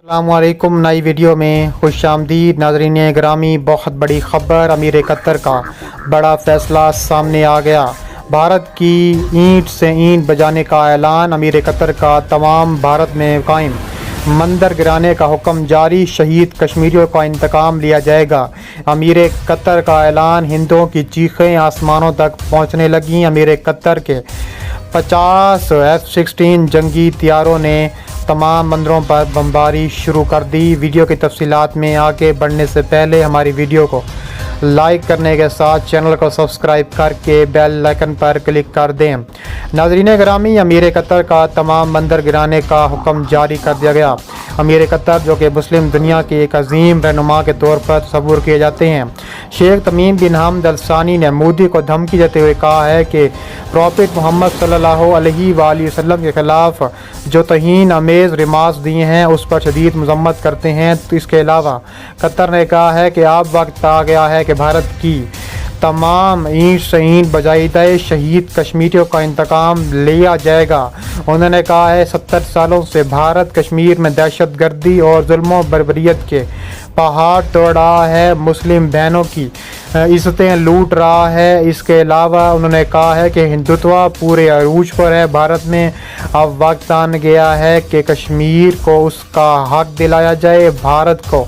अस्सलामु अलैकुम। नई वीडियो में खुश आमदीद नाज़रीन ग्रामी। बहुत बड़ी खबर, अमीर कतर का बड़ा फ़ैसला सामने आ गया। भारत की ईंट से ईंट बजाने का ऐलान। अमीर कतर का तमाम भारत में कायम मंदिर गिराने का हुक्म जारी। शहीद कश्मीरियों का इंतकाम लिया जाएगा। अमीर कतर का ऐलान। हिंदुओं की चीखें आसमानों तक पहुंचने लगीं। अमीर कतर के 50 F-16 जंगी तैयारों ने तमाम मंदिरों पर बमबारी शुरू कर दी। वीडियो की तफसीलात में आगे बढ़ने से पहले हमारी वीडियो को लाइक करने के साथ चैनल को सब्सक्राइब करके बेल आइकन पर क्लिक कर दें। नाज़रीन ग्रामी, अमीर कतर का तमाम मंदिर गिराने का हुक्म जारी कर दिया गया। अमीर कतर, जो कि मुस्लिम दुनिया के एक अजीम रहनुमा के तौर पर तस्वुर किए जाते हैं, शेख तमीम बिन हमद अल सानी ने मोदी को धमकी देते हुए कहा है कि प्रॉफिट मोहम्मद सल्लल्लाहु अलैहि वसल्लम के ख़िलाफ़ जो तहीन अमेज़ रिमार्क्स दिए हैं उस पर शदीद मज़म्मत करते हैं। तो इसके अलावा कतर ने कहा है कि अब वक्त आ गया है कि भारत की तमाम ईंट से ईंट बजाई जाए। शहीद कश्मीरियों का इंतकाम लिया जाएगा। उन्होंने कहा है 70 सालों से भारत कश्मीर में दहशत गर्दी और जुल्म बर्बरियत के पहाड़ तोड़ रहा है, मुस्लिम बहनों की इज्जतें लूट रहा है। इसके अलावा उन्होंने कहा है कि हिंदुत्व पूरे अरूज पर है भारत में। अब वक्त आन गया है कि कश्मीर को उसका हक दिलाया जाए, भारत को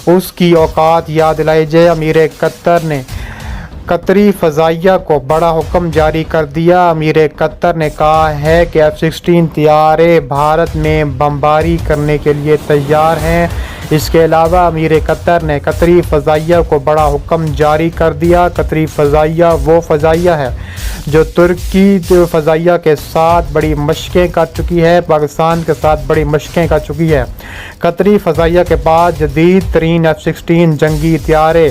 उसकी औकात याद दिलाई जाए। अमीर कतर ने कतरी फ़ज़ाइया को बड़ा हुक्म जारी कर दिया। अमीर कतर ने कहा है कि F-16 तैयारे भारत में बमबारी करने के लिए तैयार हैं। इसके अलावा अमीर कतर ने कतरी फ़ज़ाइया को बड़ा हुक्म जारी कर दिया। कतरी फ़ज़ाइया वो फ़ज़ाइया है जो तुर्की फ़ज़ाइया के साथ बड़ी मशक़ें कर चुकी है, पाकिस्तान के साथ बड़ी मशक़ें कर चुकी है। कतरी फ़ज़ाइया के बाद जदीद तरीन F-16 जंगी तैयारे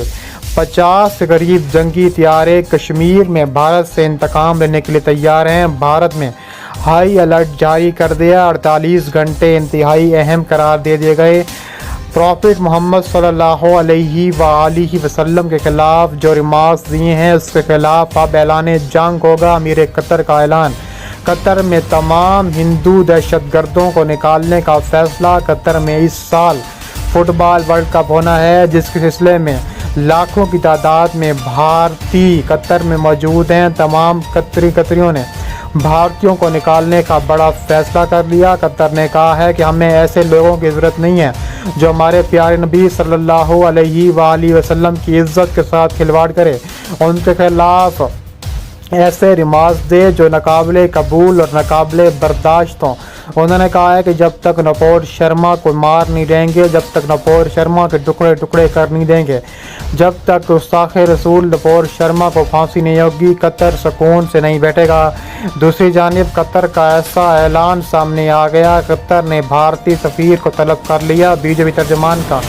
50 के करीब जंगी तैयारे कश्मीर में भारत से इंतकाम लेने के लिए तैयार हैं। भारत में हाई अलर्ट जारी कर दिया। 48 घंटे इंतहाई अहम करार दे दिए गए। प्रॉफिट मोहम्मद सल्लल्लाहु अलैहि वसल्लम के ख़िलाफ़ जो रिमार्क्स दिए हैं उसके ख़िलाफ़ अब ऐलान जंग होगा। अमीर कतर का ऐलान। कतर में तमाम हिंदू दहशतगर्दों को निकालने का फ़ैसला। कतर में इस साल फुटबॉल वर्ल्ड कप होना है, जिसके सिलसिले में लाखों की तादाद में भारतीय कतर में मौजूद हैं। तमाम कतरियों ने भारतीयों को निकालने का बड़ा फैसला कर लिया। कतर ने कहा है कि हमें ऐसे लोगों की ज़रूरत नहीं है जो हमारे प्यारे नबी सल्लल्लाहु अलैहि वसल्लम की इज़्ज़त के साथ खिलवाड़ करे। उनके खिलाफ़ ऐसे रिमार्क्स दे जो नाकाबिले कबूल और नाकाबिले बर्दाश्त हों। उन्होंने कहा है कि जब तक नपोर शर्मा को मार नहीं देंगे, जब तक नपोर शर्मा के टुकड़े टुकड़े कर नहीं देंगे, जब तक गुस्ताख़ रसूल नपोर शर्मा को फांसी नहीं होगी, कतर सुकून से नहीं बैठेगा। दूसरी जानिब कतर का ऐसा ऐलान सामने आ गया। कतर ने भारतीय सफ़ीर को तलब कर लिया। बीजेपी तर्जुमान का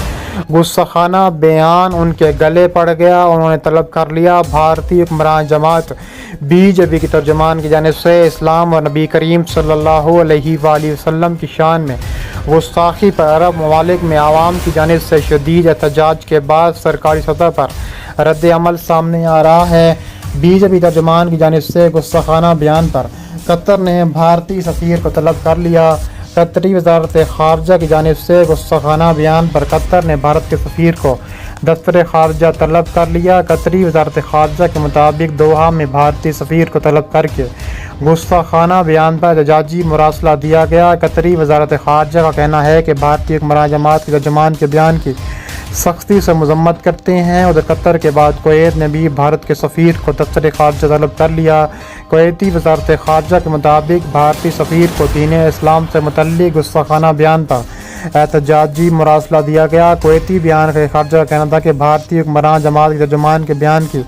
गुस्साखाना बयान उनके गले पड़ गया। उन्होंने तलब कर लिया भारतीय हुक्मरान जमात बीजेपी की तर्जुमान की जानिब से इस्लाम और नबी करीम सल्लल्लाहु अलैहि वसल्लम की शान में गुस्ताखी पर अरब ममालिक में आवाम की जानिब से शदीद एहतजाज के बाद सरकारी सतह पर रद्द अमल सामने आ रहा है। बीजेपी तर्जुमान की जानिब से गुस्साखाना बयान पर कतर ने भारतीय सफ़ीर को तलब कर लिया। कतरी वज़ारत ख़ारजा की जानिब से गुस्साखाना बयान पर कतर ने भारत के सफ़ीर को दफ्तर ख़ारजा तलब कर लिया। कतरी वज़ारत ख़ारजा के मुताबिक दोहा में भारतीय सफ़ीर को तलब करके गुस्साखाना बयान पर एहतजाजी मुरासला दिया गया। कतरी वज़ारत ख़ारजा का कहना है कि भारतीय हुक्मरान जमात के तर्जुमान के बयान की सख्ती से मज़म्मत करते हैं। उधर कतर के बाद कुवैत ने भी भारत के सफ़ीर को दफ्तर ख़ारजा तलब कर लिया। कुवैती वज़ारत ख़ारजा के मुताबिक भारतीय सफ़ीर को दीन इस्लाम से मुतल्लिक़ गुस्साखाना बयान पर एहतजाजी मुरासला दिया गया। कुवैती बयान के ख़ारजा का कहना था कि भारतीय हुक्मरान जमात के तर्जुमान के बयान की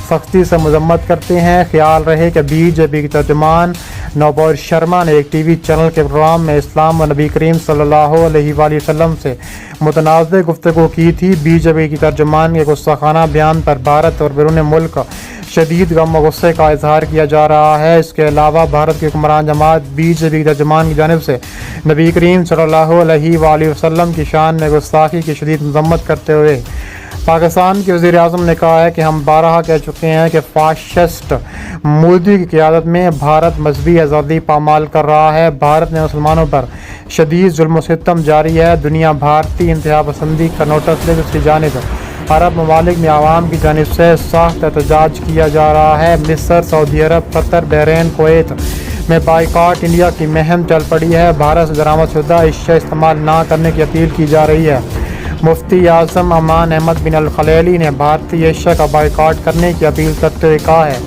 सख्ती से मज़म्मत करते हैं। ख्याल रहे कि बीजेपी के तर्जुमान नपोर शर्मा ने एक टीवी चैनल के प्रोग्राम में इस्लाम और नबी करीम सल्लल्लाहु अलैहि वसल्लम से मुतनाज़ गुफ्तगू की थी। बीजेपी की तर्जुमान के गुस्साखाना बयान पर भारत और बैरून मुल्क शदीद गम व गुस्से का इजहार किया जा रहा है। इसके अलावा भारत के हुक्मरान जमात बीजेपी के तर्जुमान की जानिब से नबी करीम सल्लल्लाहु अलैहि वसल्लम की शान में गुस्ताखी की शदीद मज़म्मत करते हुए پاکستان کے وزیر اعظم نے کہا ہے کہ ہم بارہا کہہ چکے ہیں کہ فاشسٹ مودی کی قیادت میں بھارت مذہبی آزادی پامال کر رہا ہے۔ بھارت میں مسلمانوں پر شدید ظلم و ستم جاری ہے۔ دنیا بھارتی انتہا پسندی کا نوٹس لے دوسری جانب عرب ممالک میں عوام کی جانب سے سخت احتجاج کیا جا رہا ہے۔ مصر، سعودی عرب، قطر، بحرین، کویت میں بائیکاٹ انڈیا کی مہم چل پڑی ہے۔ بھارت سے درآمد شدہ اشیاء استعمال نہ کرنے کی اپیل کی جا رہی ہے۔ مفتی اعظم امان احمد بن الخلیلی نے بھارتی اشیاء کا بائیکاٹ کرنے کی اپیل کرتے ہوئے کہا ہے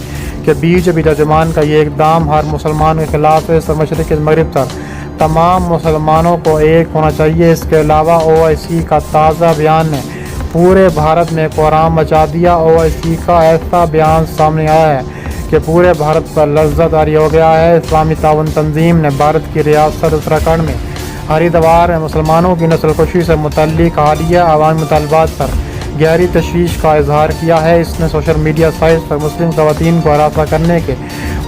کہ BJP ترجمان کا یہ اقدام ہر مسلمان کے خلاف ہے۔ مشرق سے مغرب تک تمام مسلمانوں کو ایک ہونا چاہیے۔ اس کے علاوہ OIC کا تازہ بیان نے پورے بھارت میں کوہرام مچا دیا۔ OIC کا ایسا بیان سامنے آیا ہے کہ پورے بھارت پر لرزہ طاری ہو گیا ہے۔ اسلامی تعاون تنظیم نے بھارت کی ریاست اتراکھنڈ میں ہریدوار میں مسلمانوں کی نسل کشی سے متعلق حالیہ عوامی مطالبات پر گہری تشویش کا اظہار کیا ہے۔ اس نے سوشل میڈیا سائٹس پر مسلم خواتین کو ہراساں کرنے کے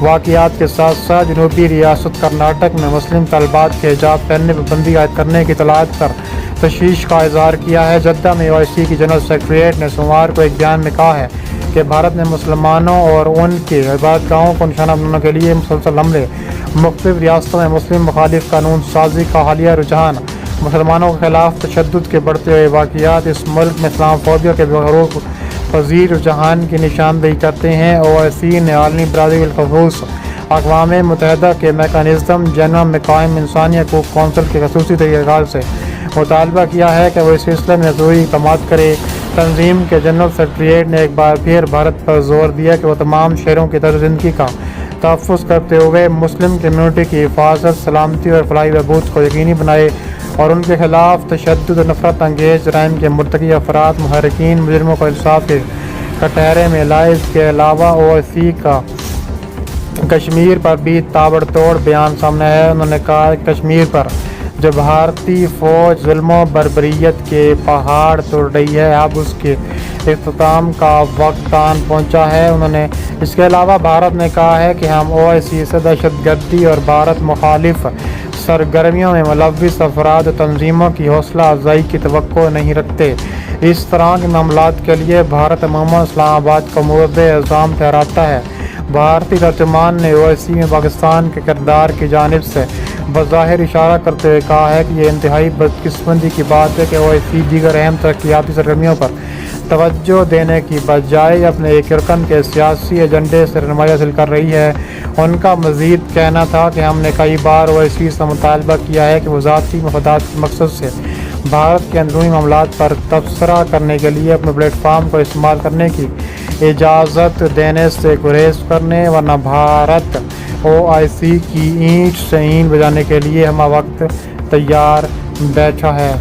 واقعات کے ساتھ ساتھ جنوبی ریاست کرناٹک میں مسلم طالبات کے حجاب پہننے پر پابندی عائد کرنے کی اطلاعات پر تشویش کا اظہار کیا ہے۔ جدہ میں OIC کی جنرل سیکریٹریٹ نے سوموار کو ایک بیان میں کہا ہے کہ بھارت میں مسلمانوں اور ان کے عبادت گاہوں کو نشانہ بنانے کے لیے مسلسل حملے، مختلف ریاستوں میں مسلم مخالف قانون سازی کا حالیہ رجحان، مسلمانوں کے خلاف تشدد کے بڑھتے ہوئے واقعات اس ملک میں اسلام فوبیا کے بغروق پذیر رجحان کی نشاندہی کرتے ہیں۔ OIC نے عالمی برادری بالخصوص اقوام متحدہ کے میکانزم جنرل میں قائم انسانی حقوق کونسل کے خصوصی طریقہ کار سے مطالبہ کیا ہے کہ وہ اس سلسلے میں ضروری اقدامات کرے۔ تنظیم کے جنرل سیکریٹریٹ نے ایک بار پھر بھارت پر زور دیا کہ وہ تمام شہریوں کی طرز زندگی کا تحفظ کرتے ہوئے مسلم کمیونٹی کی حفاظت، سلامتی اور فلاحی بہبود کو یقینی بنائے اور ان کے خلاف تشدد اور نفرت انگیز جرائم کے مرتکب افراد، محرکین، مجرموں کو انصاف کے کٹہرے میں لائے۔ اس کے علاوہ OIC کا کشمیر پر بھی تابڑ توڑ بیان سامنے ہے۔ انہوں نے کہا کہ کشمیر پر جو بھارتی فوج ظلم و بربریت کے پہاڑ توڑ رہی ہے، اب اس کے اختتام کا وقت آن پہنچا ہے۔ انہوں نے اس کے علاوہ بھارت نے کہا ہے کہ ہم OIC سے دہشت گردی اور بھارت مخالف سرگرمیوں میں ملوث افراد و تنظیموں کی حوصلہ افزائی کی توقع نہیں رکھتے۔ اس طرح کے معاملات کے لیے بھارت عموماً اسلام آباد کو مورد الزام ٹھہراتا ہے۔ بھارتی ترجمان نے OIC میں پاکستان کے کردار کی جانب سے بظاہر اشارہ کرتے ہوئے کہا ہے کہ یہ انتہائی بدقسمتی کی بات ہے کہ OIC دیگر اہم ترقیاتی سرگرمیوں پر توجہ دینے کی بجائے اپنے ایک رکن کے سیاسی ایجنڈے سے رہنمائی حاصل کر رہی ہے۔ ان کا مزید کہنا تھا کہ ہم نے کئی بار OIC سے مطالبہ کیا ہے کہ وہ ذاتی مفادات کے مقصد سے بھارت کے اندرونی معاملات پر تبصرہ کرنے کے لیے اپنے پلیٹ فارم کو استعمال کرنے کی اجازت دینے سے گریز کرنے، ورنہ بھارت OIC کی اینٹ سے اینٹ بجانے کے لیے ہمہ وقت تیار بیٹھا ہے۔